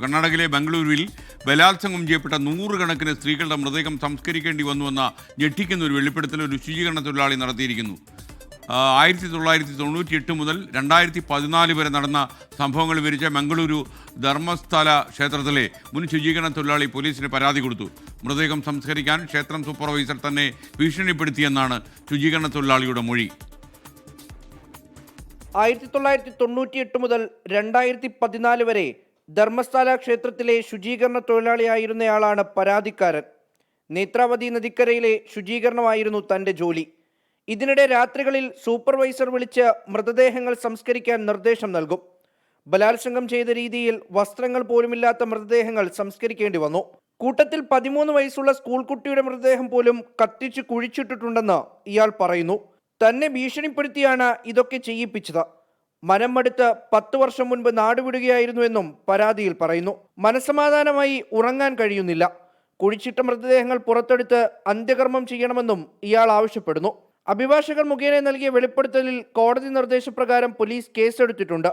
കർണാടകയിലെ ബംഗളൂരുവിൽ ബലാത്സംഗം ചെയ്യപ്പെട്ട നൂറുകണക്കിന് സ്ത്രീകളുടെ മൃതദേഹം സംസ്കരിക്കേണ്ടി വന്നുവെന്ന ഞെട്ടിക്കുന്ന ഒരു വെളിപ്പെടുത്തൽ ഒരു ശുചീകരണ തൊഴിലാളി നടത്തിയിരിക്കുന്നു. 1998 മുതൽ 2014 വരെ നടന്ന സംഭവങ്ങൾ വിവരിച്ച മംഗളൂരു ധർമ്മസ്ഥല ക്ഷേത്രത്തിലെ മുൻ ശുചീകരണ തൊഴിലാളി പോലീസിന് പരാതി കൊടുത്തു. മൃതദേഹം സംസ്കരിക്കാൻ ക്ഷേത്രം സൂപ്പർവൈസർ തന്നെ ഭീഷണിപ്പെടുത്തിയെന്നാണ് ശുചീകരണ തൊഴിലാളിയുടെ മൊഴി. 1998 മുതൽ 2014 വരെ ധർമ്മസ്ഥല ക്ഷേത്രത്തിലെ ശുചീകരണ തൊഴിലാളിയായിരുന്നയാളാണ് പരാതിക്കാരൻ. നേത്രാവതി നദിക്കരയിലെ ശുചീകരണമായിരുന്നു തൻ്റെ ജോലി. ഇതിനിടെ രാത്രികളിൽ സൂപ്പർവൈസർ വിളിച്ച് മൃതദേഹങ്ങൾ സംസ്കരിക്കാൻ നിർദ്ദേശം നൽകും. ബലാത്സംഗം ചെയ്ത രീതിയിൽ വസ്ത്രങ്ങൾ പോലുമില്ലാത്ത മൃതദേഹങ്ങൾ സംസ്കരിക്കേണ്ടി വന്നു. കൂട്ടത്തിൽ 13 വയസ്സുള്ള സ്കൂൾ കുട്ടിയുടെ മൃതദേഹം പോലും കത്തിച്ച് കുഴിച്ചിട്ടിട്ടുണ്ടെന്ന് ഇയാൾ പറയുന്നു. തന്നെ ഭീഷണിപ്പെടുത്തിയാണ് ഇതൊക്കെ ചെയ്യിപ്പിച്ചത്. മനംമടുത്ത് 10 വർഷം മുൻപ് നാടുവിടുകയായിരുന്നുവെന്നും പരാതിയിൽ പറയുന്നു. മനസ്സമാധാനമായി ഉറങ്ങാൻ കഴിയുന്നില്ല. കുഴിച്ചിട്ട മൃതദേഹങ്ങൾ പുറത്തെടുത്ത് അന്ത്യകർമ്മം ചെയ്യണമെന്നും ഇയാൾ ആവശ്യപ്പെടുന്നു. അഭിഭാഷകർ മുഖേന നൽകിയ വെളിപ്പെടുത്തലിൽ കോടതി നിർദ്ദേശപ്രകാരം പോലീസ് കേസെടുത്തിട്ടുണ്ട്.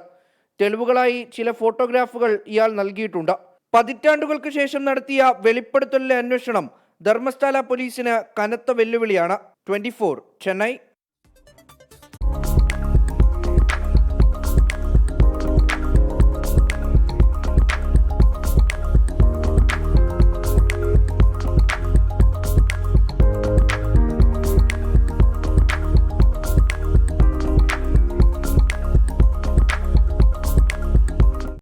തെളിവുകളായി ചില ഫോട്ടോഗ്രാഫുകൾ ഇയാൾ നൽകിയിട്ടുണ്ട്. പതിറ്റാണ്ടുകൾക്ക് ശേഷം നടത്തിയ വെളിപ്പെടുത്തലിലെ അന്വേഷണം ധർമ്മസ്ഥല പോലീസിന് കനത്ത വെല്ലുവിളിയാണ്. 24 ചെന്നൈ.